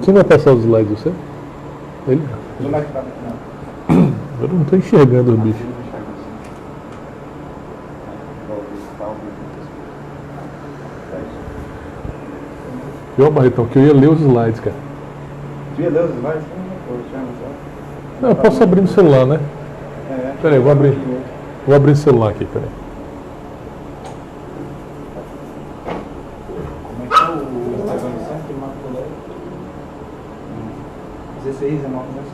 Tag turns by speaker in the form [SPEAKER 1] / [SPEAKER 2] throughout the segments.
[SPEAKER 1] Quem vai passar os slides? Você? Ele? Eu não estou enxergando os bichos. Pior, Barretão, que eu ia ler os slides, cara.
[SPEAKER 2] Tu ia ler os slides?
[SPEAKER 1] Não, eu posso abrir no celular, né? Peraí, eu vou abrir. Vou abrir o celular aqui, peraí.
[SPEAKER 2] Como é que é o Instagram do centro? 16, 19, 17.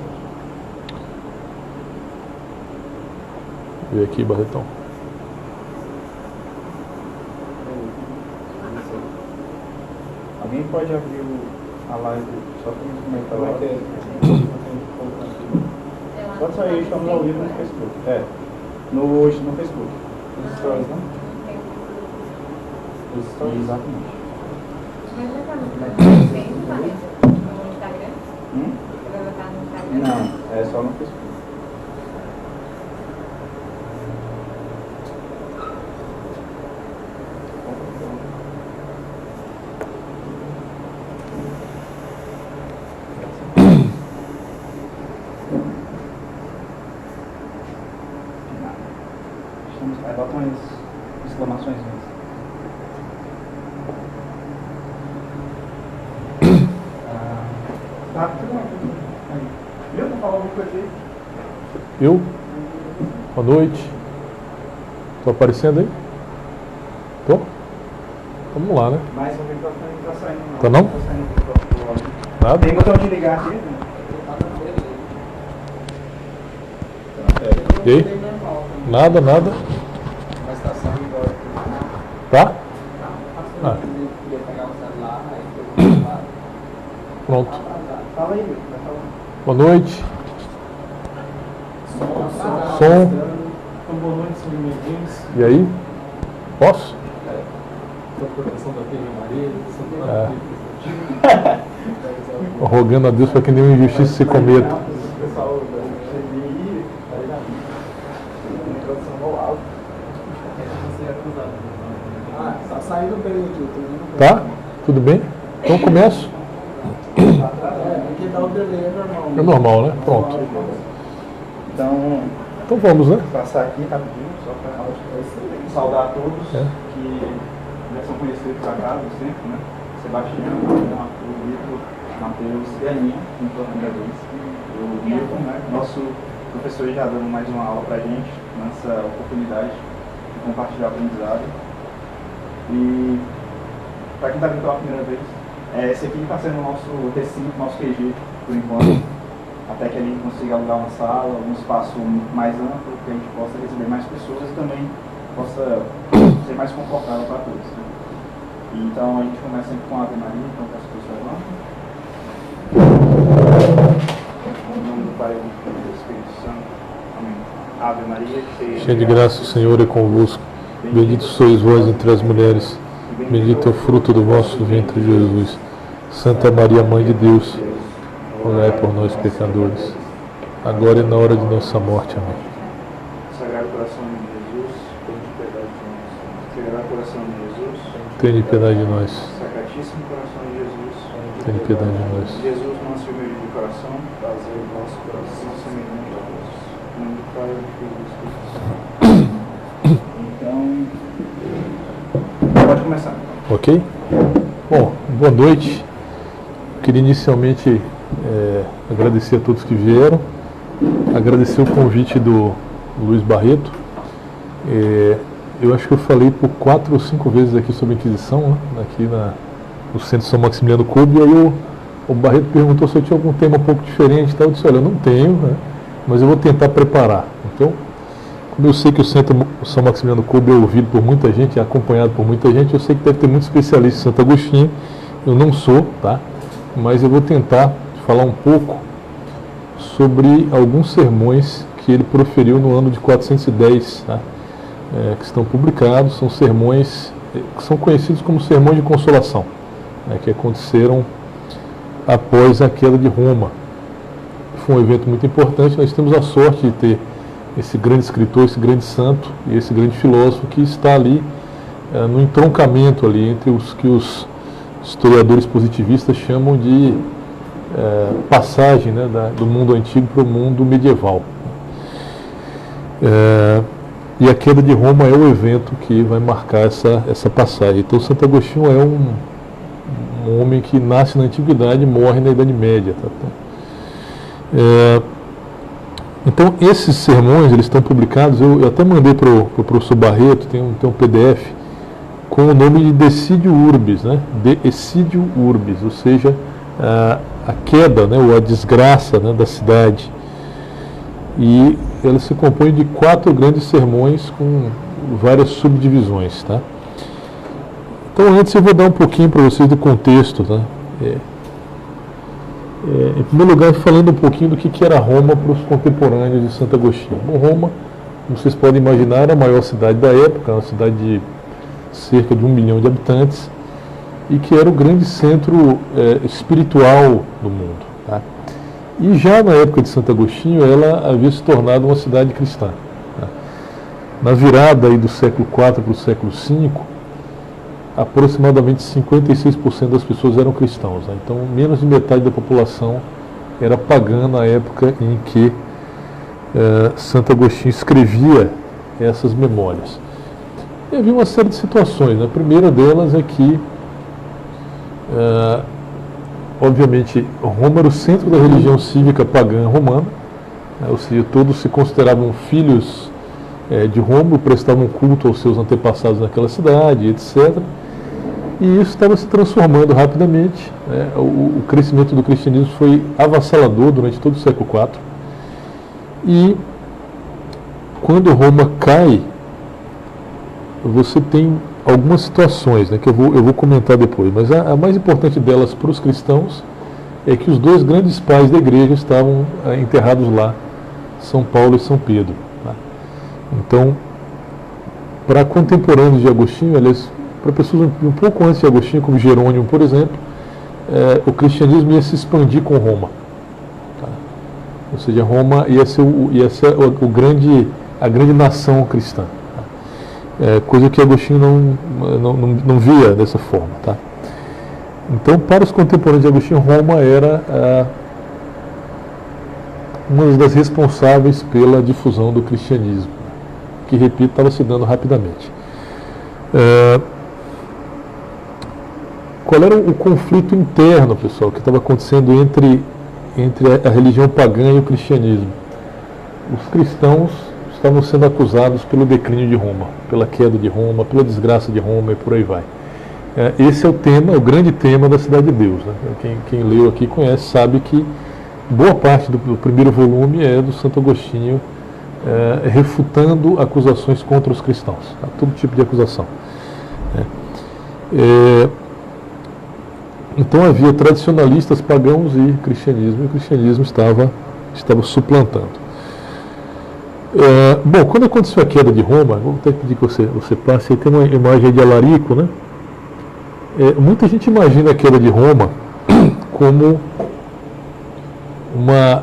[SPEAKER 1] Vê aqui, Barretão.
[SPEAKER 2] Alguém pode abrir a live só para me comentar lá? Pode sair, estamos ao vivo no Facebook. Hoje no Facebook. Os stories, não? Os stories, exatamente.
[SPEAKER 3] Mas vai estar no Instagram? Vai botar no Instagram?
[SPEAKER 2] Não, é só no Facebook. Bota umas exclamações. Tá, tudo bem. Viu? Não falou alguma coisa aí?
[SPEAKER 1] Eu? Boa noite. Tô aparecendo aí? Tô? Vamos lá, né?
[SPEAKER 2] Mas o microfone não tá saindo, não.
[SPEAKER 1] Tá não?
[SPEAKER 2] Tá saindo o microfone do áudio.
[SPEAKER 1] Nada?
[SPEAKER 2] Tem botão de ligar aqui, né?
[SPEAKER 1] E aí? Nada, nada.
[SPEAKER 2] Mas tá saindo igual.
[SPEAKER 1] Tá? Ah, pronto.
[SPEAKER 2] Fala aí, meu. Vai falando.
[SPEAKER 1] Boa noite. Som.
[SPEAKER 2] Então, boa noite, senhor Medeiros.
[SPEAKER 1] E aí? Posso?
[SPEAKER 2] Da proteção da TV Maria,
[SPEAKER 1] Rogando a Deus para que nenhuma injustiça se cometa.
[SPEAKER 2] pessoal da CBI, tá ligado? Introdução ao alto. Tá saindo bem aqui.
[SPEAKER 1] Tá? Tudo bem? Então começo.
[SPEAKER 2] Aqui dá o delay, é normal.
[SPEAKER 1] É normal, né? Pronto.
[SPEAKER 2] Então,
[SPEAKER 1] Então vamos, né?
[SPEAKER 2] vou passar aqui rapidinho, só para saudar a todos que já são conhecidos da casa sempre, né? Sebastião, Arthur, Vitor, Matheus e Aninha, em primeira vez. O Milton, né? Nosso professor já dando mais uma aula pra gente, nessa oportunidade de compartilhar aprendizado. E para quem está vindo pela primeira vez, esse aqui está sendo o nosso recinto, nosso QG, por enquanto, até que a gente consiga alugar uma sala, um espaço mais amplo, que a gente possa receber mais pessoas e também possa ser mais confortável para todos. Né? Então a gente começa sempre com a Ave Maria, então peço que vocês levantem. Em nome do Pai, do Filho e do Espírito Santo. Amém. Ave Maria,
[SPEAKER 1] Cheia de graça, o Senhor é convosco. Bendito sois vós entre as mulheres. Bendito é o fruto do vosso ventre, Jesus. Santa Maria, Mãe de Deus, rogai por nós, pecadores, agora e na hora de nossa morte. Amém.
[SPEAKER 2] Sagrado Coração de Jesus, tenha piedade de nós. Sagrado Coração de Jesus,
[SPEAKER 1] Tenha piedade de nós.
[SPEAKER 2] Sacratíssimo Coração de Jesus,
[SPEAKER 1] Tenha piedade de nós.
[SPEAKER 2] Jesus, nosso humilde de coração, fazer o nosso coração semelhante a vós. Em nome do Pai, do Filho e do Espírito Santo. Então, pode começar.
[SPEAKER 1] Ok? Bom, boa noite. Queria inicialmente agradecer a todos que vieram, agradecer o convite do Luiz Barreto. Eu acho que eu falei por 4 ou 5 vezes aqui sobre a Inquisição, né? Aqui no Centro São Maximiliano Kolbe, e aí o Barreto perguntou se eu tinha algum tema um pouco diferente, eu disse, olha, eu não tenho, né? Mas eu vou tentar preparar. Então, como eu sei que o Centro São Maximiliano Kolbe é ouvido por muita gente, é acompanhado por muita gente, eu sei que deve ter muitos especialistas em Santo Agostinho, eu não sou, tá? Mas eu vou tentar falar um pouco sobre alguns sermões que ele proferiu no ano de 410, tá? Que estão publicados, são sermões que são conhecidos como sermões de consolação, né, que aconteceram após a queda de Roma. Foi um evento muito importante, nós temos a sorte de ter esse grande escritor, esse grande santo e esse grande filósofo que está ali no entroncamento ali entre os que os historiadores positivistas chamam de passagem, né, do mundo antigo para o mundo medieval. E a queda de Roma é o evento que vai marcar essa passagem. Então Santo Agostinho é um homem que nasce na Antiguidade e morre na Idade Média. Então esses sermões eles estão publicados, eu até mandei para o professor Barreto, tem um PDF com o nome de Decidio Urbis, né? Decidio Urbis, ou seja, a queda, né, ou a desgraça, né, da cidade. E ela se compõe de 4 grandes sermões com várias subdivisões, tá? Então antes eu vou dar um pouquinho para vocês do contexto, tá? Em primeiro lugar, falando um pouquinho do que era Roma para os contemporâneos de Santo Agostinho. Bom, Roma, como vocês podem imaginar, era a maior cidade da época, uma cidade de cerca de 1 milhão de habitantes, e que era o grande centro espiritual do mundo, tá? E já na época de Santo Agostinho, ela havia se tornado uma cidade cristã, tá? Na virada aí do século IV para o século V, aproximadamente 56% das pessoas eram cristãos, né? Então menos de metade da população era pagã na época em que Santo Agostinho escrevia essas memórias. E havia uma série de situações, né? A primeira delas é que obviamente Roma era o centro da religião cívica pagã romana, né? Ou seja, todos se consideravam filhos de Roma, prestavam culto aos seus antepassados naquela cidade, etc. E isso estava se transformando rapidamente, né? O crescimento do cristianismo foi avassalador durante todo o século IV. E quando Roma cai, você tem algumas situações, né, que eu vou comentar depois, mas a mais importante delas para os cristãos é que os 2 grandes pais da igreja estavam enterrados lá, São Paulo e São Pedro, tá? Então, para contemporâneos de Agostinho, aliás, para pessoas um pouco antes de Agostinho, como Jerônimo, por exemplo, o cristianismo ia se expandir com Roma, tá? Ou seja, Roma ia ser a grande nação cristã. Coisa que Agostinho não via dessa forma, tá? Então, para os contemporâneos de Agostinho, Roma era uma das responsáveis pela difusão do cristianismo, que, repito, estava se dando rapidamente. Qual era o conflito interno, pessoal, que estava acontecendo entre a religião pagã e o cristianismo? Os cristãos estavam sendo acusados pelo declínio de Roma, pela queda de Roma, pela desgraça de Roma e por aí vai. Esse é o grande tema da Cidade de Deus, né? Quem leu aqui conhece, sabe que boa parte do primeiro volume é do Santo Agostinho refutando acusações contra os cristãos, tá? Todo tipo de acusação. Então havia tradicionalistas pagãos e o cristianismo estava suplantando. Bom, quando aconteceu a queda de Roma, vou até pedir que você passe, aí tem uma imagem de Alarico, né? Muita gente imagina a queda de Roma como uma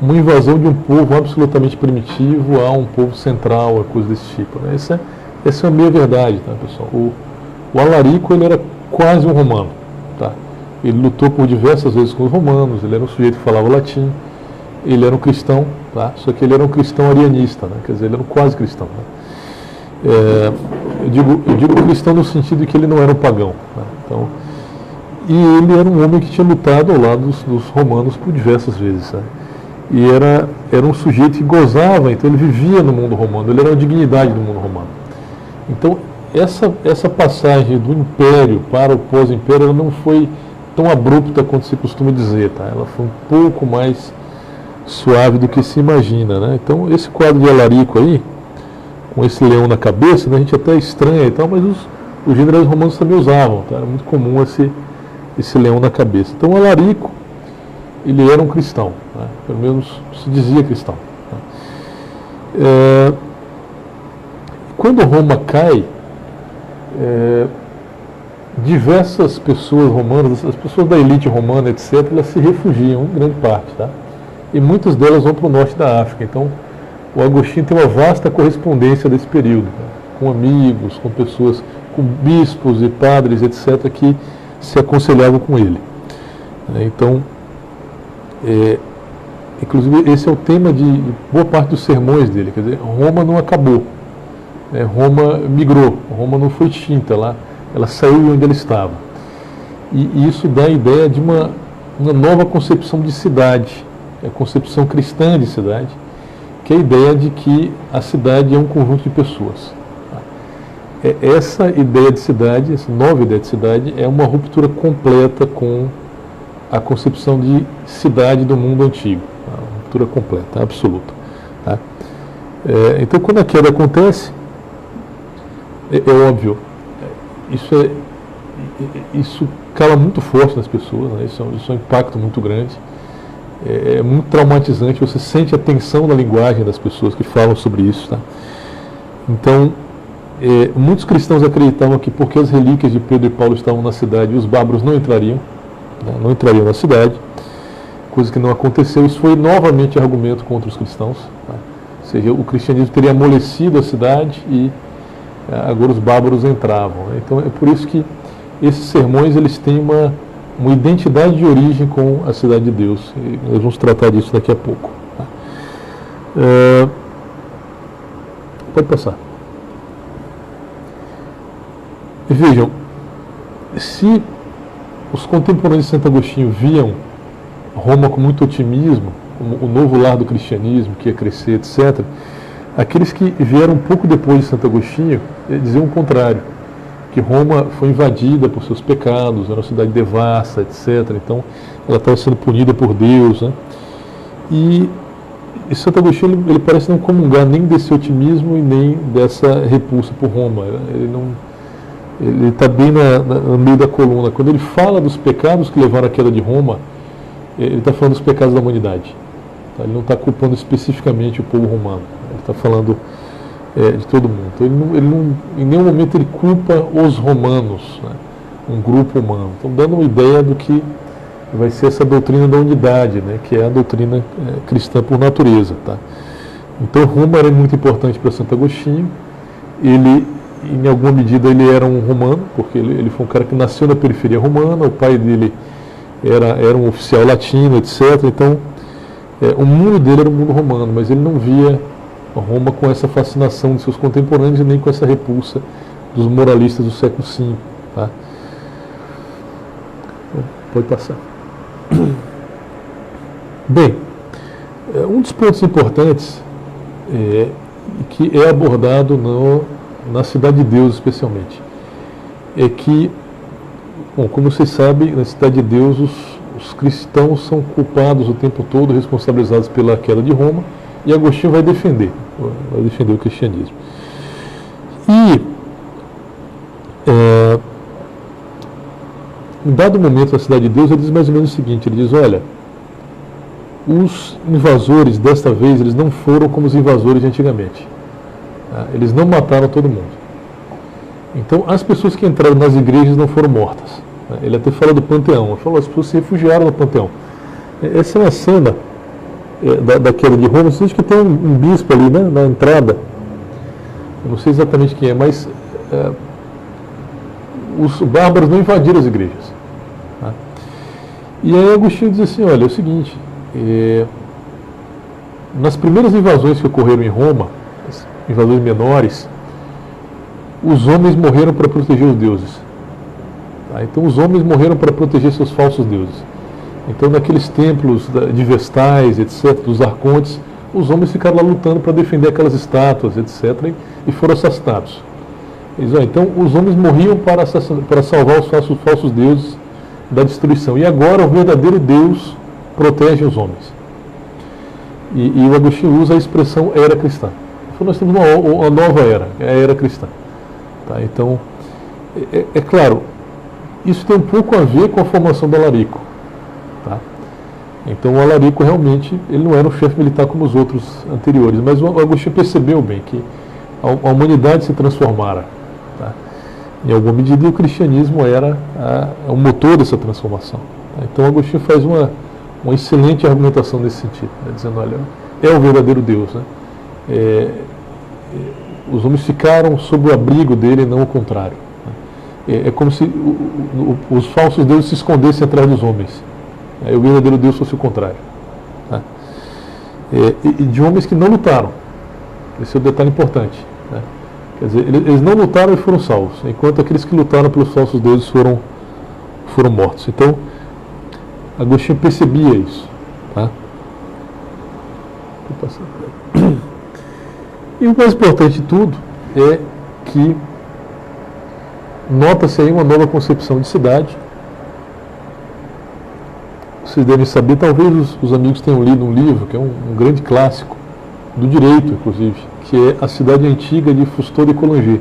[SPEAKER 1] invasão de um povo absolutamente primitivo a um povo central, coisa desse tipo, né? Essa é a meia verdade, tá, pessoal? O Alarico, ele era quase um romano, tá? Ele lutou por diversas vezes com os romanos, ele era um sujeito que falava latim, ele era um cristão, tá? Só que ele era um cristão arianista, né? Quer dizer, ele era um quase cristão, né? Eu digo cristão no sentido de que ele não era um pagão, né? Então, e ele era um homem que tinha lutado ao lado dos romanos por diversas vezes, né? E era um sujeito que gozava, então ele vivia no mundo romano, ele era uma dignidade do mundo romano. Então, essa passagem do império para o pós-império, ela não foi tão abrupta quanto se costuma dizer, tá? Ela foi um pouco mais suave do que se imagina, né? Então, esse quadro de Alarico aí, com esse leão na cabeça, né, a gente até estranha e tal, mas os generais romanos também usavam, tá? Era muito comum esse leão na cabeça. Então, Alarico, ele era um cristão, né? Pelo menos se dizia cristão, né? Quando Roma cai, diversas pessoas romanas, as pessoas da elite romana, etc., elas se refugiam, em grande parte, tá? E muitas delas vão para o norte da África. Então, o Agostinho tem uma vasta correspondência desse período, tá? Com amigos, com pessoas, com bispos e padres, etc., que se aconselhavam com ele. Então, inclusive esse é o tema de boa parte dos sermões dele, quer dizer, Roma não acabou, Roma migrou, Roma não foi extinta, ela saiu de onde ela estava. E isso dá a ideia de uma nova concepção de cidade, a concepção cristã de cidade, que é a ideia de que a cidade é um conjunto de pessoas. Essa ideia de cidade, essa nova ideia de cidade, é uma ruptura completa com a concepção de cidade do mundo antigo. Uma ruptura completa, absoluta. Tá? Então, quando a queda acontece, é óbvio, isso cala muito forte nas pessoas, né? Isso é um impacto muito grande. É muito traumatizante, você sente a tensão na linguagem das pessoas que falam sobre isso. Tá? Então, muitos cristãos acreditavam que porque as relíquias de Pedro e Paulo estavam na cidade, os bárbaros não entrariam na cidade, coisa que não aconteceu. Isso foi novamente argumento contra os cristãos. Tá? Ou seja, o cristianismo teria amolecido a cidade e agora os bárbaros entravam. Né? Então é por isso que esses sermões eles têm uma identidade de origem com a cidade de Deus. E nós vamos tratar disso daqui a pouco. Tá? Pode passar. Vejam, se os contemporâneos de Santo Agostinho viam Roma com muito otimismo, como o novo lar do cristianismo, que ia crescer, etc., aqueles que vieram um pouco depois de Santo Agostinho diziam o contrário, que Roma foi invadida por seus pecados, era uma cidade devassa, etc. Então, ela estava sendo punida por Deus. Né? E Santo Agostinho ele parece não comungar nem desse otimismo e nem dessa repulsa por Roma. Ele está bem no meio da coluna. Quando ele fala dos pecados que levaram à queda de Roma, ele está falando dos pecados da humanidade. Tá? Ele não está culpando especificamente o povo romano. Ele está falando de todo mundo. Então, ele não, em nenhum momento ele culpa os romanos, né? Um grupo humano. Então, dando uma ideia do que vai ser essa doutrina da unidade, né? Que é a doutrina cristã por natureza. Tá? Então, Roma era muito importante para Santo Agostinho. Ele, em alguma medida, ele era um romano, porque ele foi um cara que nasceu na periferia romana, o pai dele era um oficial latino, etc. Então, o mundo dele era um mundo romano, mas ele não via Roma com essa fascinação de seus contemporâneos e nem com essa repulsa dos moralistas do século V. Tá? Pode passar. Bem, um dos pontos importantes que é abordado na Cidade de Deus especialmente é que, bom, como vocês sabem, na Cidade de Deus os cristãos são culpados o tempo todo, responsabilizados pela queda de Roma, e Agostinho vai defender o cristianismo. E em dado momento na Cidade de Deus ele diz mais ou menos o seguinte, ele diz, olha, os invasores desta vez eles não foram como os invasores de antigamente. Tá? Eles não mataram todo mundo. Então as pessoas que entraram nas igrejas não foram mortas. Tá? Ele até fala do Panteão, ele falou, as pessoas se refugiaram no Panteão. Essa é uma cena da queda de Roma. Você diz que tem um bispo ali, né, na entrada. Eu não sei exatamente quem é, mas os bárbaros não invadiram as igrejas. Tá? E aí Agostinho diz assim, olha, é o seguinte, nas primeiras invasões que ocorreram em Roma, invasões menores, os homens morreram para proteger os deuses. Tá? Então os homens morreram para proteger seus falsos deuses. Então naqueles templos de Vestais, etc., dos arcontes, os homens ficaram lá lutando para defender aquelas estátuas, etc., e foram assassinados. Então os homens morriam para salvar os falsos deuses da destruição. E agora o verdadeiro Deus protege os homens. E o Agostinho usa a expressão era cristã. Então nós temos uma nova era, a era cristã. Tá? Então, é claro, isso tem um pouco a ver com a formação do Alarico. Tá? Então o Alarico realmente ele não era um chefe militar como os outros anteriores, mas o Agostinho percebeu bem que a humanidade se transformara. Tá? Em alguma medida, o cristianismo era o motor dessa transformação. Tá? Então Agostinho faz uma excelente argumentação nesse sentido, né? Dizendo, olha, é o verdadeiro Deus. Né? Os homens ficaram sob o abrigo dele e não o contrário. Né? É como se os falsos deuses se escondessem atrás dos homens. O verdadeiro Deus fosse o contrário. Tá? E de homens que não lutaram. Esse é o detalhe importante. Né? Quer dizer, eles não lutaram e foram salvos, enquanto aqueles que lutaram pelos falsos deuses foram mortos. Então, Agostinho percebia isso. Tá? E o mais importante de tudo é que nota-se aí uma nova concepção de cidade. Vocês devem saber, talvez os amigos tenham lido um livro, que é um grande clássico, do direito, inclusive, que é A Cidade Antiga, de Fustor e Coulanger.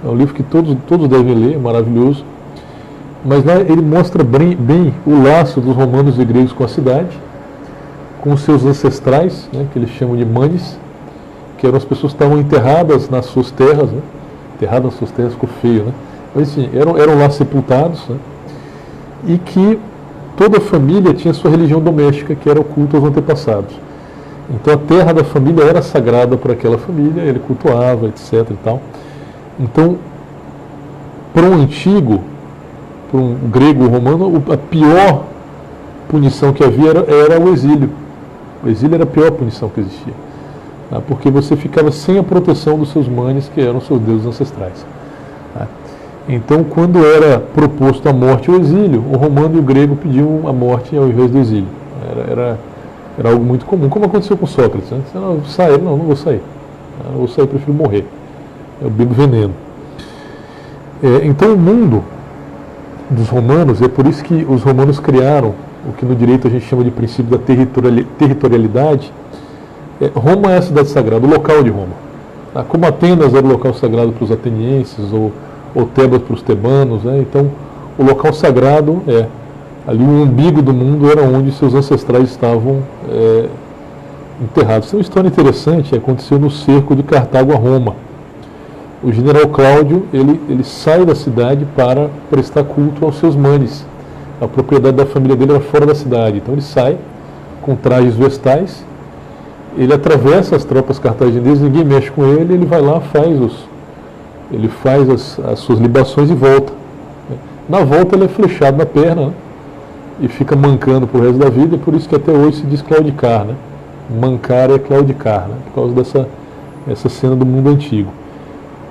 [SPEAKER 1] É um livro que todos devem ler, é maravilhoso. Mas lá ele mostra bem o laço dos romanos e gregos com a cidade, com os seus ancestrais, né, que eles chamam de manes, que eram as pessoas que estavam enterradas nas suas terras, né? Enterradas nas suas terras ficou feio, né? Mas assim, eram lá sepultados, né? E que toda a família tinha sua religião doméstica, que era o culto aos antepassados. Então a terra da família era sagrada para aquela família, ele cultuava, etc. e tal. Então, para um antigo, para um grego romano, a pior punição que havia era o exílio. O exílio era a pior punição que existia. Tá? Porque você ficava sem a proteção dos seus manes, que eram seus deuses ancestrais. Tá? Então, quando era proposto a morte ou exílio, o romano e o grego pediam a morte ao invés do exílio. Era algo muito comum, como aconteceu com Sócrates. Né? Você não sai, não vou sair. Não vou sair, prefiro morrer. Eu bebo veneno. Então, o mundo dos romanos, é por isso que os romanos criaram o que no direito a gente chama de princípio da territorialidade. Roma é a cidade sagrada, o local de Roma. Tá? Como Atenas era o local sagrado para os atenienses, ou Tebas para os tebanos, né? Então o local sagrado ali o umbigo do mundo era onde seus ancestrais estavam enterrados. Isso é uma história interessante, aconteceu no cerco de Cartago a Roma. O general Cláudio, ele sai da cidade para prestar culto aos seus manes. A propriedade da família dele era fora da cidade, então ele sai com trajes vestais, ele atravessa as tropas cartaginesas, ninguém mexe com ele, ele vai lá, ele faz as suas libações e volta. Na volta ele é flechado na perna, né? E fica mancando pro resto da vida, por isso que até hoje se diz claudicar, né? Mancar é claudicar, né? Por causa dessa cena do mundo antigo.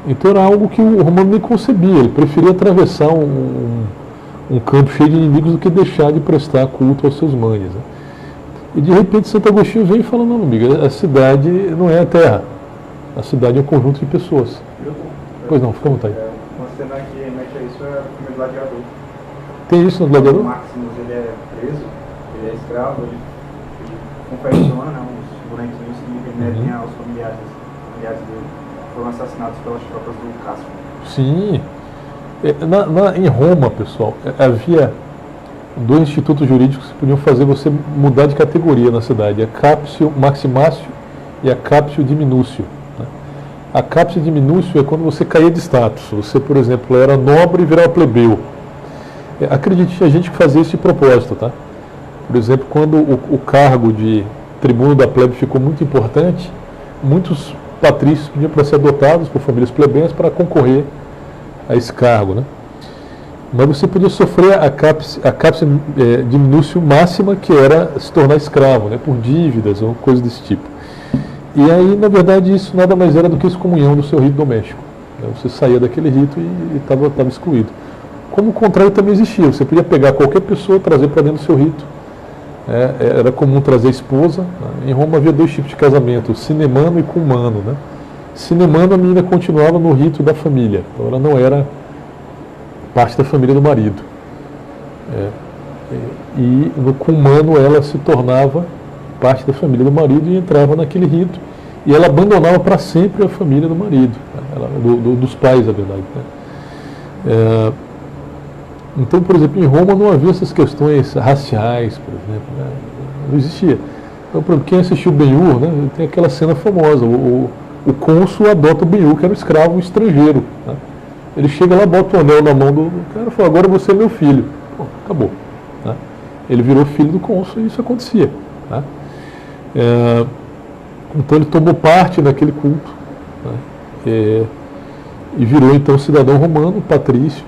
[SPEAKER 1] Então era algo que o romano nem concebia, ele preferia atravessar um campo cheio de inimigos do que deixar de prestar culto aos seus manes. Né? E de repente Santo Agostinho vem e fala, não, amigo, a cidade não é a terra, a cidade é um conjunto de pessoas. Pois não, fica à vontade.
[SPEAKER 2] Uma cena que remete a isso é o filme Gladiador.
[SPEAKER 1] Tem isso no Gladiador?
[SPEAKER 2] O Maximus, ele é preso, ele é escravo, ele confessiona, né, uns bonequinhos que remetem aos familiares dele, foram assassinados pelas tropas do Cássio.
[SPEAKER 1] Sim. Em Roma, pessoal, havia 2 institutos jurídicos que podiam fazer você mudar de categoria na cidade, a Captio Maximácio e a Captio Diminúcio. Né? A Captio Diminúcio é quando você caía de status. Você, por exemplo, era nobre e virava plebeu. Acredite, a gente que fazia isso de propósito, tá? Por exemplo, quando o cargo de tribuno da plebe ficou muito importante, muitos patrícios pediam para ser adotados por famílias plebeias para concorrer a esse cargo, né? Mas você podia sofrer a capsa diminúcio máxima, que era se tornar escravo, né? Por dívidas ou coisas desse tipo. E aí, na verdade, isso nada mais era do que a excomunhão do seu rito doméstico. Né? Você saía daquele rito e estava excluído. Como o contrário também existia, você podia pegar qualquer pessoa e trazer para dentro do seu rito. Era comum trazer a esposa. Né? Em Roma havia 2 tipos de casamento, cinemano e cumano. Né? Cinemano, a menina continuava no rito da família, então ela não era parte da família do marido. E no cumano ela se tornava parte da família do marido e entrava naquele rito. E ela abandonava para sempre a família do marido, né? dos pais, na verdade. Né? Então, por exemplo, em Roma não havia essas questões raciais, por exemplo, né? Não existia. Então, por exemplo, quem assistiu Ben-Hur, né, tem aquela cena famosa, o cônsul adota o Ben-Hur, que era um escravo estrangeiro. Né? Ele chega lá, bota o anel na mão do cara e fala, agora você é meu filho. Pô, acabou. Né? Ele virou filho do cônsul e isso acontecia. Né? Então ele tomou parte naquele culto. Né? e virou então cidadão romano, patrício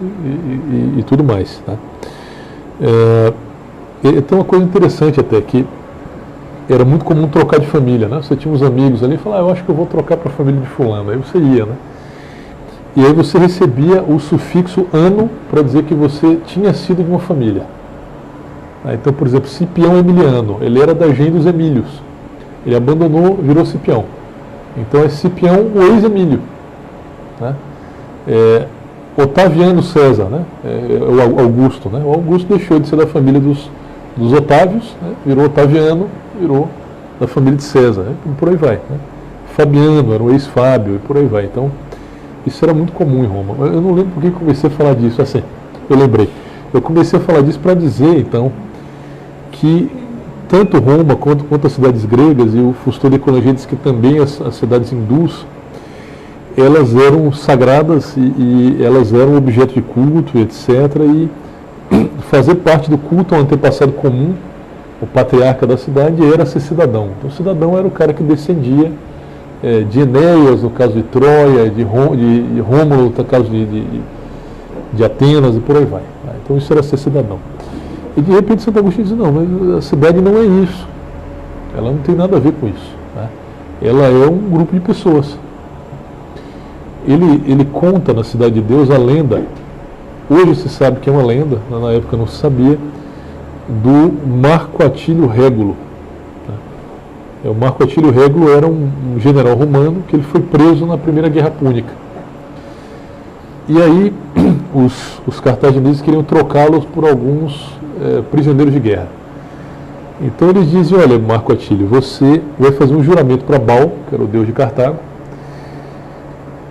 [SPEAKER 1] e tudo mais. Tá? Tem uma coisa interessante até, que era muito comum trocar de família, né? Você tinha uns amigos ali e falava, eu acho que eu vou trocar para a família de fulano, aí você ia, né? E aí você recebia o sufixo ano para dizer que você tinha sido de uma família. Então, por exemplo, Cipião Emiliano, ele era da gênese dos Emílios. Ele abandonou, virou Cipião. Então é Cipião o ex-Emílio. Né? Otaviano César, né? O Augusto. Né? O Augusto deixou de ser da família dos Otávios, né? Virou Otaviano, virou da família de César. Né? E por aí vai. Né? Fabiano era o ex-Fábio, e por aí vai. Então, isso era muito comum em Roma. Eu não lembro por que comecei a falar disso. Assim, eu lembrei. Eu comecei a falar disso para dizer, então, que tanto Roma quanto as cidades gregas, e o Fusto de Economia diz que também as cidades hindus, elas eram sagradas e elas eram objeto de culto, etc. E fazer parte do culto ao antepassado comum, o patriarca da cidade, era ser cidadão. Então, o cidadão era o cara que descendia de Enéas, no caso de Troia, de Rômulo, no caso de Atenas, e por aí vai. Então, isso era ser cidadão. E de repente Santo Agostinho diz, não, mas a cidade não é isso. Ela não tem nada a ver com isso. Né? Ela é um grupo de pessoas. Ele conta na Cidade de Deus a lenda, hoje se sabe que é uma lenda, na época não se sabia, do Marco Atílio Régulo. O Marco Atílio Régulo era um general romano que ele foi preso na Primeira Guerra Púnica. E aí os cartagineses queriam trocá-los por alguns prisioneiros de guerra. Então eles dizem, olha, Marco Atílio, você vai fazer um juramento para Baal, que era o deus de Cartago,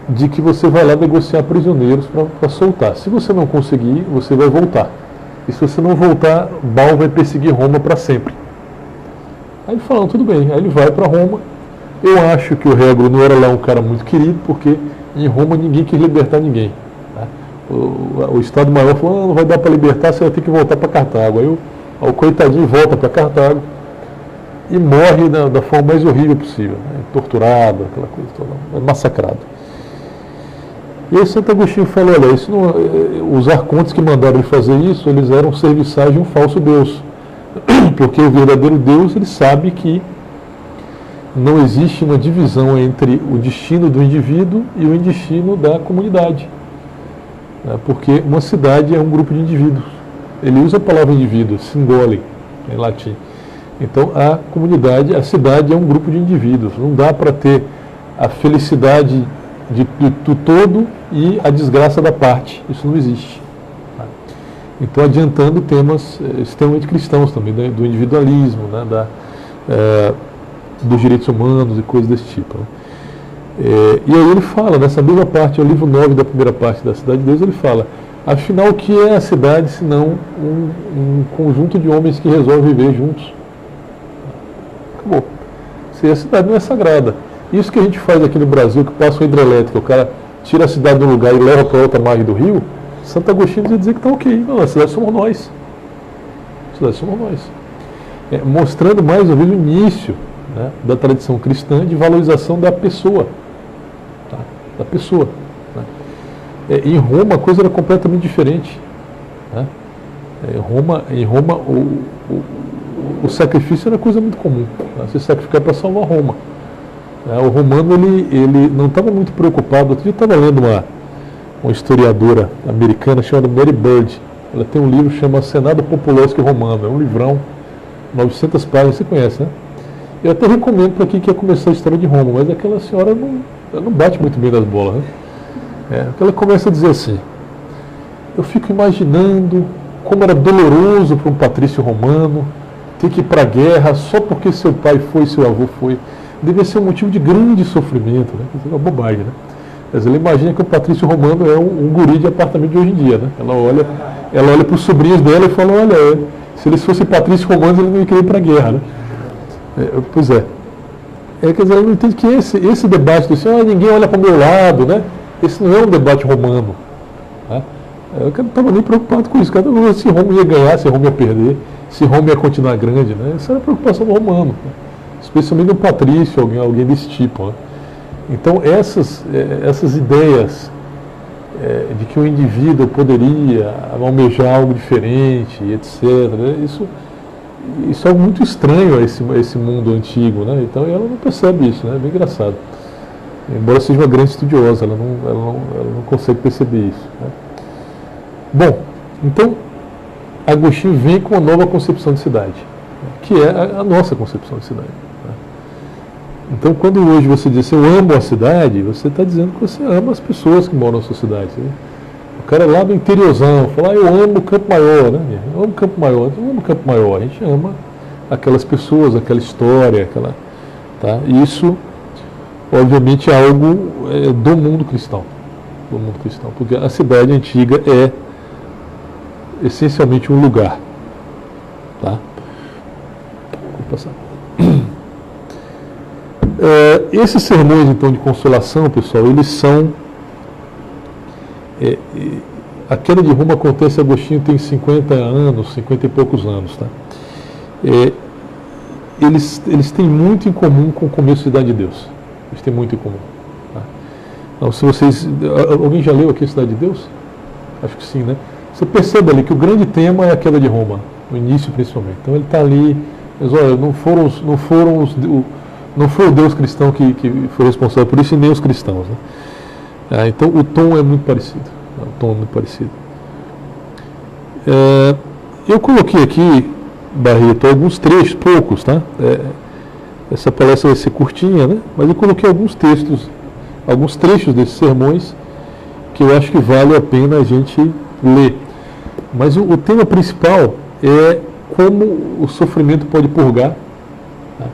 [SPEAKER 1] de que você vai lá negociar prisioneiros para soltar. Se você não conseguir, você vai voltar. E se você não voltar, Baal vai perseguir Roma para sempre. Aí falaram, tudo bem. Aí ele vai para Roma. Eu acho que o Régulo não era lá um cara muito querido, porque em Roma ninguém quis libertar ninguém. Né? O Estado Maior falou, não vai dar para libertar, você vai ter que voltar para Cartago. Aí o coitadinho volta para Cartago e morre da forma mais horrível possível. Né? Torturado, aquela coisa toda, massacrado. E aí Santo Agostinho falou, olha, isso não, os arcontes que mandaram ele fazer isso, eles eram serviçais de um falso Deus. Porque o verdadeiro Deus, ele sabe que não existe uma divisão entre o destino do indivíduo e o destino da comunidade. Porque uma cidade é um grupo de indivíduos. Ele usa a palavra indivíduo, singole, em latim. Então a comunidade, a cidade é um grupo de indivíduos. Não dá para ter a felicidade do todo e a desgraça da parte. Isso não existe. Então, adiantando temas extremamente cristãos também, né, do individualismo, né, dos direitos humanos e coisas desse tipo. Né. E aí ele fala, nessa mesma parte, é o livro 9 da primeira parte da Cidade de Deus, ele fala, afinal, o que é a cidade senão um conjunto de homens que resolvem viver juntos? Acabou. Se a cidade não é sagrada. Isso que a gente faz aqui no Brasil, que passa uma hidrelétrica, o cara tira a cidade de um lugar e leva para outra margem do rio, Santo Agostinho vai dizer que está ok. Não, a cidade somos nós. A cidade somos nós. Mostrando mais ou menos o início, né, da tradição cristã de valorização da pessoa. Tá? Da pessoa. Né? Em Roma a coisa era completamente diferente. Né? Em Roma o sacrifício era coisa muito comum. Tá? Você sacrificar para salvar Roma. O romano ele não estava muito preocupado. Outro dia eu estava lendo uma historiadora americana chamada Mary Bird. Ela tem um livro que chama Senado Populesque Romano. É um livrão, 900 páginas, você conhece, né? Eu até recomendo para quem quer começar a história de Roma, mas aquela senhora não bate muito bem nas bolas, né? Ela começa a dizer assim, eu fico imaginando como era doloroso para um patrício romano ter que ir para a guerra só porque seu pai foi, seu avô foi. Deve ser um motivo de grande sofrimento, né? Isso é uma bobagem, né? Mas ela imagina que o patrício romano é um guri de apartamento de hoje em dia, né? Ela olha para os sobrinhos dela e fala, olha, se eles fossem patrícios romanos, eles não iam querer ir para a guerra, né? Pois é. Quer dizer, ela não entende que esse debate do assim, ninguém olha para o meu lado, né? Esse não é um debate romano. Né? Eu não estava nem preocupado com isso. Cada um se Roma ia ganhar, se Roma ia perder, se Roma ia continuar grande, né? Essa era a preocupação do romano. Né? Especialmente do patrício, alguém desse tipo. Né? Então essas ideias de que o indivíduo poderia almejar algo diferente, etc. Isso é algo muito estranho a esse mundo antigo, né? Então ela não percebe isso, né? É bem engraçado. Embora seja uma grande estudiosa, ela não consegue perceber isso, né? Bom, então Agostinho vem com uma nova concepção de cidade, que é a nossa concepção de cidade, né? Então, quando hoje você diz eu amo a cidade, você está dizendo que você ama as pessoas que moram na sua cidade, né? O cara lá do interiorzão fala, eu amo o Campo Maior, né? Eu amo o Campo Maior, eu amo o Campo Maior. A gente ama aquelas pessoas, aquela história, tá? E isso, obviamente, é algo do mundo cristão, porque a cidade antiga é essencialmente um lugar, tá? Vou passar. Esses sermões, então, de consolação, pessoal, eles são... a queda de Roma acontece, Agostinho tem 50 anos, 50 e poucos anos, tá? Eles têm muito em comum com o começo da Cidade de Deus. Eles têm muito em comum, tá? Então, se vocês... Alguém já leu aqui a Cidade de Deus? Acho que sim, né? Você percebe ali que o grande tema é a queda de Roma, no início principalmente. Então ele está ali, mas olha, não foi o Deus cristão que foi responsável por isso, e nem os cristãos, né? Então o tom é muito parecido. Eu coloquei aqui, Barreto, alguns trechos, poucos, tá? Essa palestra vai ser curtinha, né? Mas eu coloquei alguns trechos desses sermões que eu acho que vale a pena a gente ler. Mas o tema principal é como o sofrimento pode purgar, tá?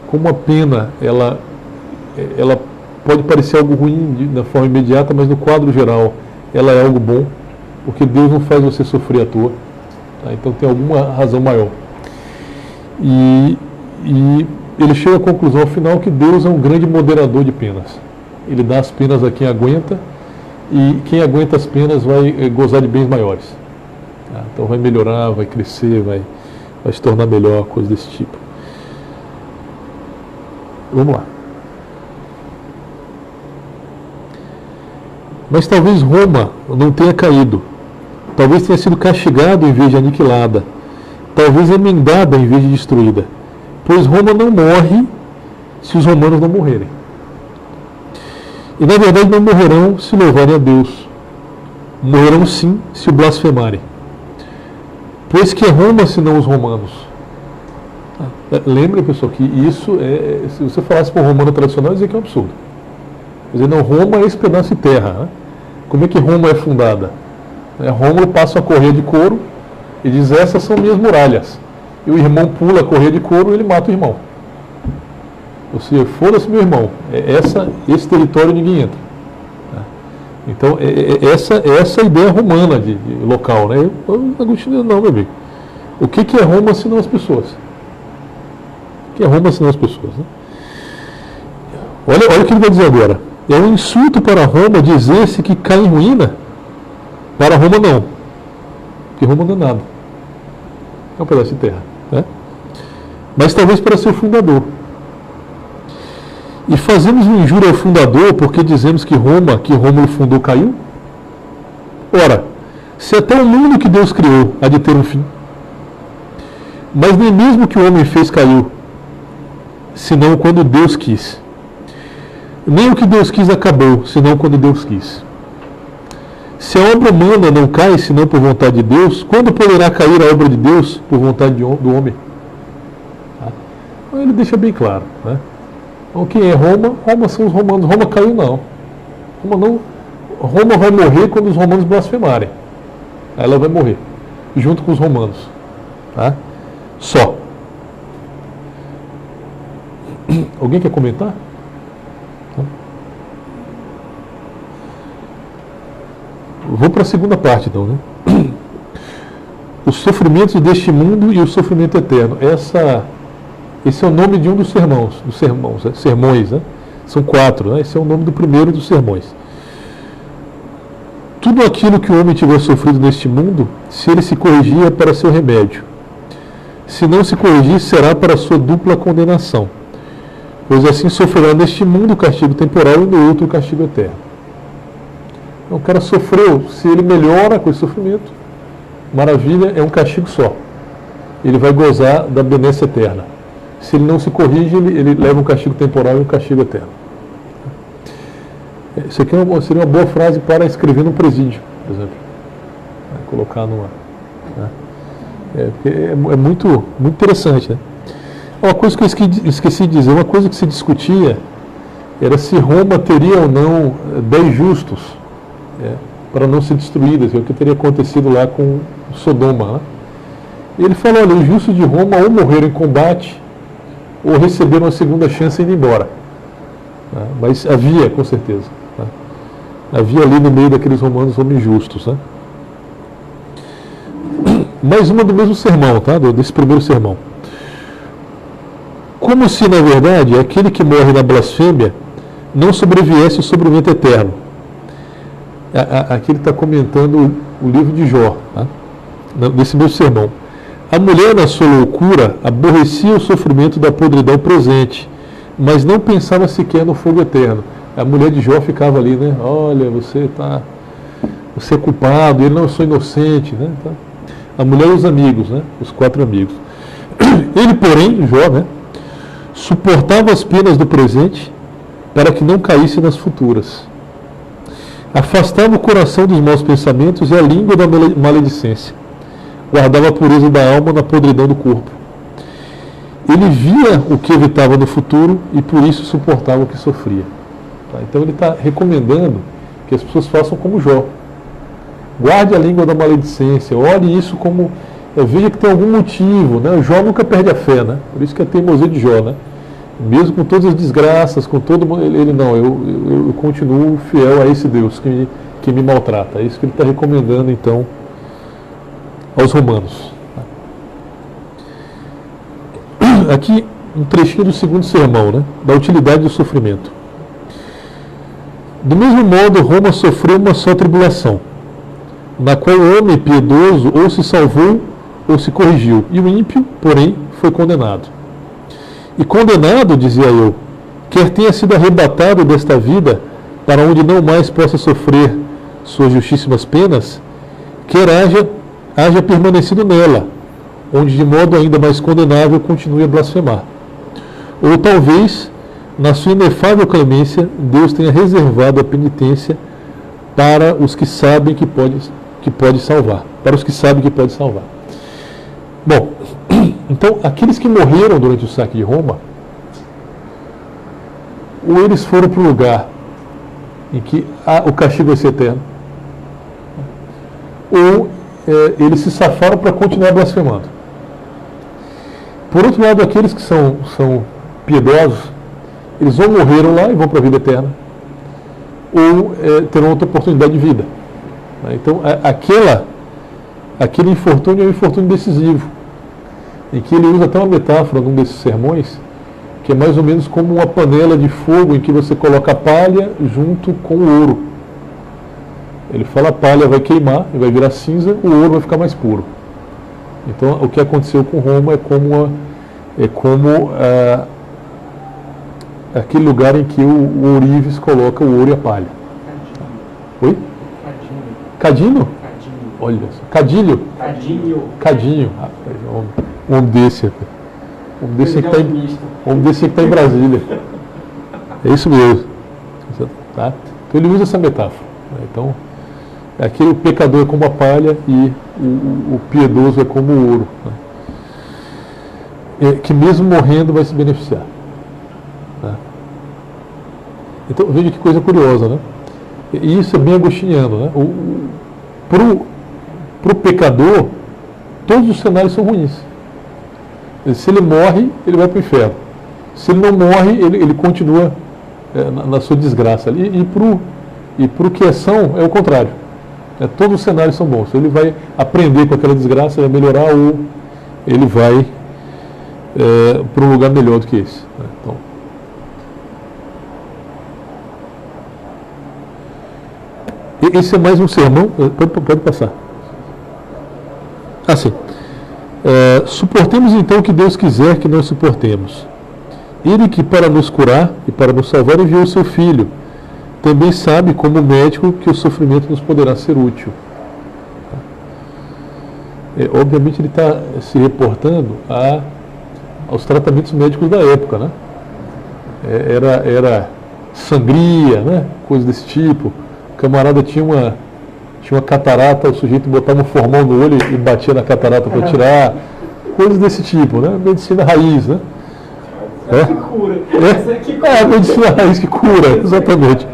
[SPEAKER 1] Como a pena ela pode parecer algo ruim na forma imediata, mas no quadro geral ela é algo bom, porque Deus não faz você sofrer à toa, tá? Então tem alguma razão maior. E ele chega à conclusão ao final que Deus é um grande moderador de penas. Ele dá as penas a quem aguenta, e quem aguenta as penas vai gozar de bens maiores, tá? Então vai melhorar, vai crescer, vai se tornar melhor, coisa desse tipo. Vamos lá. Mas talvez Roma não tenha caído. Talvez tenha sido castigada em vez de aniquilada. Talvez emendada em vez de destruída. Pois Roma não morre se os romanos não morrerem. E na verdade não morrerão se louvarem a Deus. Morrerão sim se o blasfemarem. Pois que é Roma senão os romanos? Lembrem, pessoal, que isso se você falasse para um romano tradicional, dizia que é um absurdo. Quer dizer, não, Roma é esse pedaço de terra, né? Como é que Roma é fundada? Rômulo passa a correr de couro e diz, essas são minhas muralhas. E o irmão pula a correr de couro e ele mata o irmão. Ou seja, foda-se meu irmão, esse território ninguém entra. Então, essa ideia romana de local, né? Agostinho, não, meu amigo. O que é Roma senão as pessoas? O que é Roma senão as pessoas, né? Olha o que ele vai dizer agora. É um insulto para Roma dizer-se que cai em ruína. Para Roma não. Porque Roma não é nada. É um pedaço de terra, né? Mas talvez para seu fundador. E fazemos uma injúria ao fundador porque dizemos que Rômulo fundou, caiu? Ora, se até o mundo que Deus criou há de ter um fim, mas nem mesmo o que o homem fez caiu, senão quando Deus quis. Nem o que Deus quis acabou, senão quando Deus quis. Se a obra humana não cai, senão por vontade de Deus, quando poderá cair a obra de Deus por vontade do homem? Então ele deixa bem claro, né? Então, quem é Roma? Roma são os romanos. Roma caiu, não. Roma vai morrer quando os romanos blasfemarem. Aí ela vai morrer, junto com os romanos. Tá? Só. Alguém quer comentar? Vou para a segunda parte, então, né? Os sofrimentos deste mundo e o sofrimento eterno. Esse é o nome de um dos sermões, né? São 4, né? Esse é o nome do primeiro dos sermões. Tudo aquilo que o homem tiver sofrido neste mundo, se ele se corrigir, é para seu remédio. Se não se corrigir, será para sua dupla condenação. Pois assim sofrerá neste mundo o castigo temporal e no outro o castigo eterno. O cara sofreu, se ele melhora com esse sofrimento, maravilha, é um castigo só. Ele vai gozar da benécia eterna. Se ele não se corrige, ele leva um castigo temporal e um castigo eterno. Isso aqui seria uma boa frase para escrever num presídio, por exemplo. Colocar numa... Porque é muito, muito interessante, né? Uma coisa que eu esqueci de dizer, uma coisa que se discutia era se Roma teria ou não 10 justos para não ser destruídas, que é o que teria acontecido lá com Sodoma. Né? E ele falou, olha, os justos de Roma ou morreram em combate ou receberam uma segunda chance indo embora. Né? Mas havia, com certeza. Né? Havia ali no meio daqueles romanos homens justos. Né? Mais uma do mesmo sermão, tá? Desse primeiro sermão. Como se, na verdade, aquele que morre na blasfêmia não sobreviesse ao sofrimento eterno. Aqui ele está comentando o livro de Jó, tá? Nesse mesmo sermão. A mulher, na sua loucura, aborrecia o sofrimento da podridão presente, mas não pensava sequer no fogo eterno. A mulher de Jó ficava ali, né? Olha, você é culpado, ele não, eu sou inocente, né? Tá? A mulher e os amigos, né? Os 4 amigos. Ele, porém, Jó, né? Suportava as penas do presente para que não caísse nas futuras. Afastava o coração dos maus pensamentos e a língua da maledicência. Guardava a pureza da alma na podridão do corpo. Ele via o que evitava no futuro e por isso suportava o que sofria. Tá? Então ele está recomendando que as pessoas façam como Jó. Guarde a língua da maledicência, olhe isso como... veja que tem algum motivo, né? O Jó nunca perde a fé, né? Por isso que é a teimosia de Jó, né? Mesmo com todas as desgraças, com todo mundo, ele não, eu continuo fiel a esse Deus que me maltrata. É isso que ele está recomendando, então, aos romanos. Aqui, um trechinho do segundo sermão, né? Da utilidade do sofrimento. Do mesmo modo, Roma sofreu uma só tribulação, na qual o homem piedoso ou se salvou ou se corrigiu, e o ímpio, porém, foi condenado. E condenado, dizia eu, quer tenha sido arrebatado desta vida, para onde não mais possa sofrer suas justíssimas penas, quer haja permanecido nela, onde de modo ainda mais condenável continue a blasfemar. Ou talvez, na sua inefável clemência, Deus tenha reservado a penitência para os que sabem que pode salvar. Para os que sabem que pode salvar. Bom, então, aqueles que morreram durante o saque de Roma, ou eles foram para o lugar em que o castigo vai ser eterno, ou eles se safaram para continuar blasfemando. Por outro lado, aqueles que são piedosos, eles ou morreram lá e vão para a vida eterna, ou terão outra oportunidade de vida. Então, aquele infortúnio é um infortúnio decisivo, em que ele usa até uma metáfora num desses sermões, que é mais ou menos como uma panela de fogo em que você coloca a palha junto com o ouro. Ele fala, a palha vai queimar e vai virar cinza, o ouro vai ficar mais puro. Então, o que aconteceu com Roma é como aquele lugar em que o ourives coloca o ouro e a palha. Oi? Cadinho? Olha só. Cadilho? Cadinho. Um homem desse que está em Brasília. É isso mesmo. Tá? Então ele usa essa metáfora. Então, aqui o pecador é como a palha e o piedoso é como o ouro. Né? Que mesmo morrendo vai se beneficiar. Tá? Então veja que coisa curiosa, né? E isso é bem agostiniano, né? Para o pecador, todos os cenários são ruins. Se ele morre, ele vai para o inferno. Se ele não morre, ele continua na sua desgraça. E para o que é são, é o contrário. Todos os cenários são bons. Ele vai aprender com aquela desgraça, vai melhorar, ou ele vai para um lugar melhor do que esse. Então, esse é mais um sermão. Pode passar. Sim. Suportemos então o que Deus quiser que nós suportemos. Ele que para nos curar e para nos salvar enviou o seu Filho, também sabe, como médico, que o sofrimento nos poderá ser útil. Obviamente ele está se reportando aos tratamentos médicos da época, né? Era sangria, né? Coisa desse tipo. O camarada tinha uma catarata, o sujeito botava um formol no olho e batia na catarata para tirar. Coisas desse tipo, né? Medicina raiz, né?
[SPEAKER 2] Que cura.
[SPEAKER 1] A medicina raiz que cura, exatamente.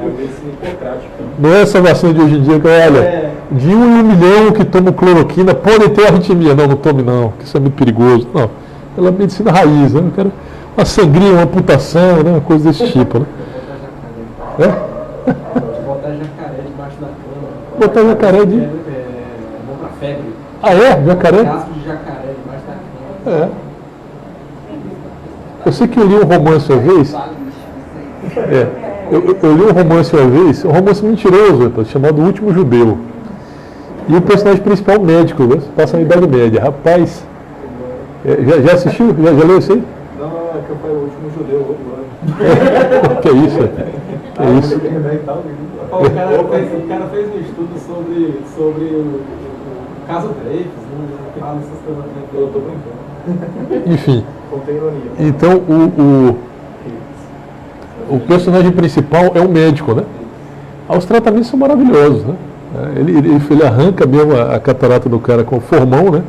[SPEAKER 1] Não é essa vacina de hoje em dia que, olha, de 1 em 1 milhão que tomam cloroquina podem ter arritmia. Não tome não, que isso é muito perigoso. Não, ela é medicina raiz, né? Eu quero uma sangria, uma amputação, né? Uma coisa desse tipo, né?
[SPEAKER 4] Botar jacaré debaixo da cama.
[SPEAKER 1] Botar jacaré de...
[SPEAKER 4] bom pra febre.
[SPEAKER 1] Ah, é? Jacaré?
[SPEAKER 4] Casco de jacaré debaixo da cama.
[SPEAKER 1] Eu sei que eu li um romance uma vez. Eu li um romance uma vez, um romance mentiroso, chamado O Último Judeu. E o personagem principal, médico, né? Passa na Idade Média. Rapaz, já assistiu? Já leu isso aí?
[SPEAKER 2] Não, é que eu fui o último judeu, outro ano.
[SPEAKER 1] Que é isso? Que é isso?
[SPEAKER 4] O cara fez um estudo sobre o caso Dreyfus, né? Fala essas coisas. Eu tô brincando.
[SPEAKER 1] Enfim.
[SPEAKER 2] Contém ironia.
[SPEAKER 1] Então, o personagem principal é um médico, né? Os tratamentos são maravilhosos, né? Ele arranca mesmo a catarata do cara com o formão, né?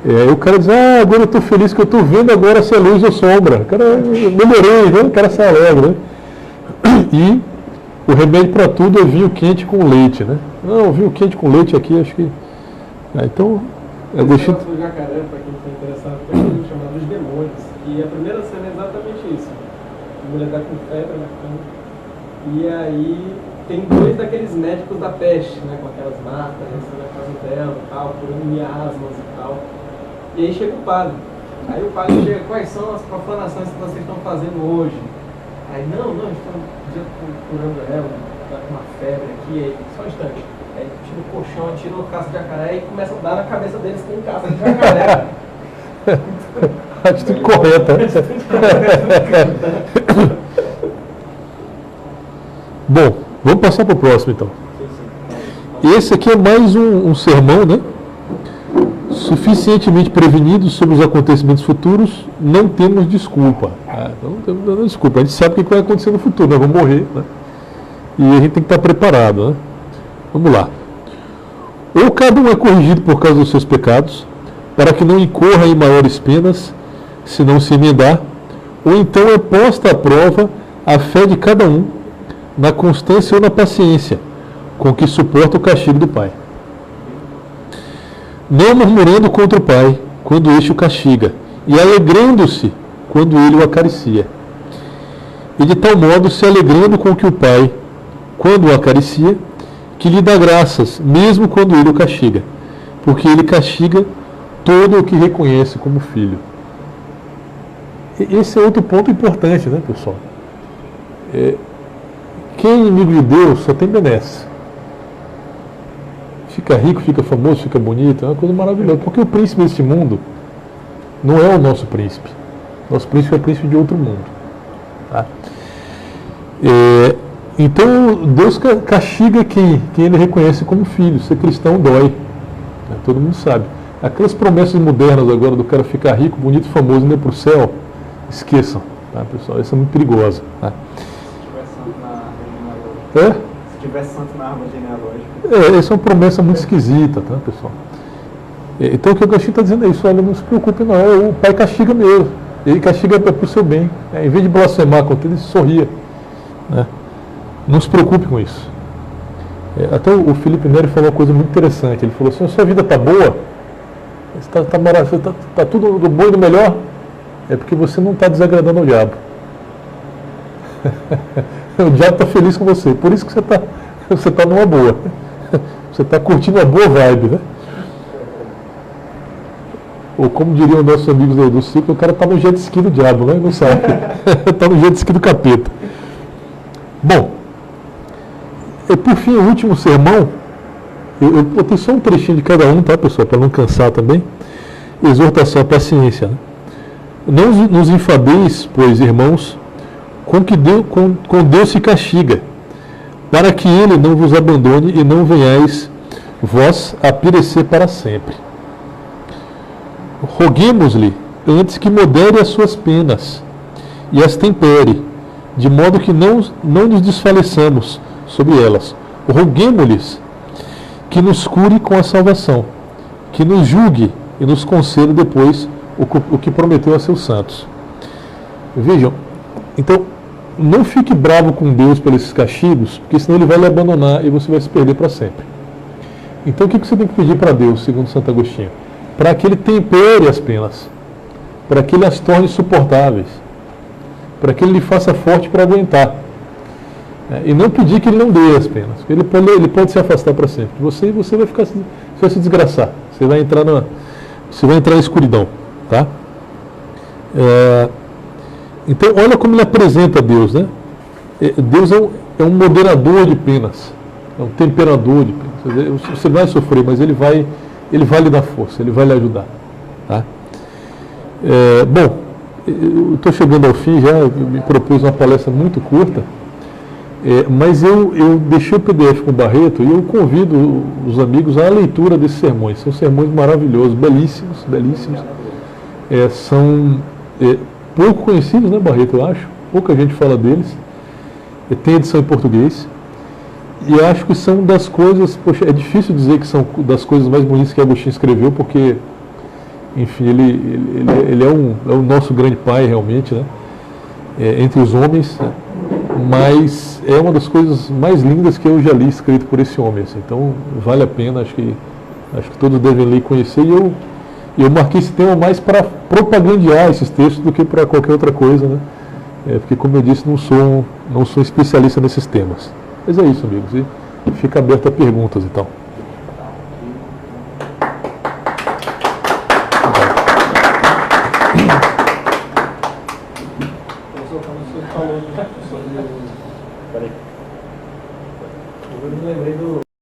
[SPEAKER 1] Aí o cara diz, agora eu estou feliz que eu estou vendo agora se é luz ou sombra. O cara, melhorei, né? O cara se alegra, né? E o remédio para tudo é vinho quente com leite, né? Não, vinho quente com leite aqui, acho que... então...
[SPEAKER 4] deixa o jacaré, para quem está interessado, tem um livro chamado Os Demônios. E a primeira cena é exatamente isso. A mulher está com febre na cama. E aí tem 2 daqueles médicos da peste, né? Com aquelas máscaras na casa dela e tal, curando miasmas e tal. E aí chega o padre. Aí o padre chega, quais são as profanações que vocês estão fazendo hoje? Aí, não, estão curando ela, está com uma febre aqui, aí, só um instante. Aí tira o colchão, tira o casco de jacaré e começa a dar na cabeça deles que tem casco de jacaré.
[SPEAKER 1] Atitude correta. Bom, vamos passar para o próximo então. Esse aqui é mais um sermão, né? Suficientemente prevenidos sobre os acontecimentos futuros, não temos desculpa. Não temos desculpa. A gente sabe o que vai acontecer no futuro, nós vamos morrer, né? E a gente tem que estar preparado, né? Vamos lá. Ou cada um é corrigido por causa dos seus pecados, para que não incorra em maiores penas, se não se emendar, ou então é posta à prova a fé de cada um, na constância ou na paciência, com que suporta o castigo do Pai. Não murmurando contra o Pai, quando este o castiga, e alegrando-se, quando ele o acaricia. E de tal modo se alegrando com que o Pai, quando o acaricia, que lhe dá graças, mesmo quando ele o castiga, porque ele castiga todo o que reconhece como filho. Esse é outro ponto importante, né, pessoal? Quem é inimigo de Deus só tem benesse. Fica rico, fica famoso, fica bonito, é uma coisa maravilhosa. Porque o príncipe deste mundo não é o nosso príncipe. Nosso príncipe é o príncipe de outro mundo. Tá? Então, Deus castiga quem ele reconhece como filho. Ser cristão dói. Né? Todo mundo sabe. Aquelas promessas modernas agora do cara ficar rico, bonito, famoso e ir para o céu, esqueçam. Tá, pessoal? Isso é muito perigoso. Tá?
[SPEAKER 2] Se tiver santo na árvore genealógica.
[SPEAKER 1] Essa é uma promessa muito esquisita, tá, pessoal? Então o que o Agostinho está dizendo é isso, olha, não se preocupe não, o Pai castiga mesmo. Ele castiga para o seu bem. Em vez de blasfemar contra ele, sorria. Né? Não se preocupe com isso. Até o Felipe Neri falou uma coisa muito interessante. Ele falou assim, a sua vida está boa, está tudo do bom e do melhor, é porque você não está desagradando ao diabo. O diabo está feliz com você, por isso que você está numa boa. Você está curtindo a boa vibe, né? Ou como diriam nossos amigos do ciclo, o cara está no jet ski do diabo, né? Não sabe. Está no jet ski do capeta. Bom, e por fim, o último sermão, eu botei só um trechinho de cada um, tá, pessoal? Para não cansar também. Exortação à paciência. Né? Não nos enfadeis, pois, irmãos, com Deus se castiga, para que ele não vos abandone e não venhais vós a perecer para sempre. Roguemos-lhe antes que modere as suas penas e as tempere, de modo que não nos desfaleçamos sobre elas. Roguemo-lhes que nos cure com a salvação, que nos julgue e nos conceda depois o que prometeu a seus santos. Vejam, então, não fique bravo com Deus pelos esses castigos, porque senão ele vai lhe abandonar e você vai se perder para sempre. Então, o que você tem que pedir para Deus, segundo Santo Agostinho? Para que ele tempere as penas, para que ele as torne suportáveis, para que ele lhe faça forte para aguentar. E não pedir que ele não dê as penas, porque ele pode se afastar para sempre. Você vai se desgraçar, você vai entrar na escuridão. Tá? Então, olha como ele apresenta Deus, né? Deus é um moderador de penas, é um temperador de penas. Você vai sofrer, mas ele vai lhe dar força, ele vai lhe ajudar. Tá? Bom, eu estou chegando ao fim já, eu me propus uma palestra muito curta, mas eu deixei o PDF com o Barreto e eu convido os amigos à leitura desses sermões. São sermões maravilhosos, belíssimos, belíssimos. São pouco conhecidos, né, Barreto, eu acho. Pouca gente fala deles. Tem edição em português. E eu acho que são das coisas... Poxa, é difícil dizer que são das coisas mais bonitas que Agostinho escreveu, porque, enfim, ele é o nosso grande pai, realmente, né? Entre os homens, né? Mas é uma das coisas mais lindas que eu já li escrito por esse homem. Assim. Então, vale a pena, acho que todos devem ler e conhecer. E eu marquei esse tema mais para propagandear esses textos do que para qualquer outra coisa, né? Porque, como eu disse, não sou especialista nesses temas. Mas é isso, amigos. E fica aberto a perguntas e tal.
[SPEAKER 4] Peraí. Eu me lembrei do...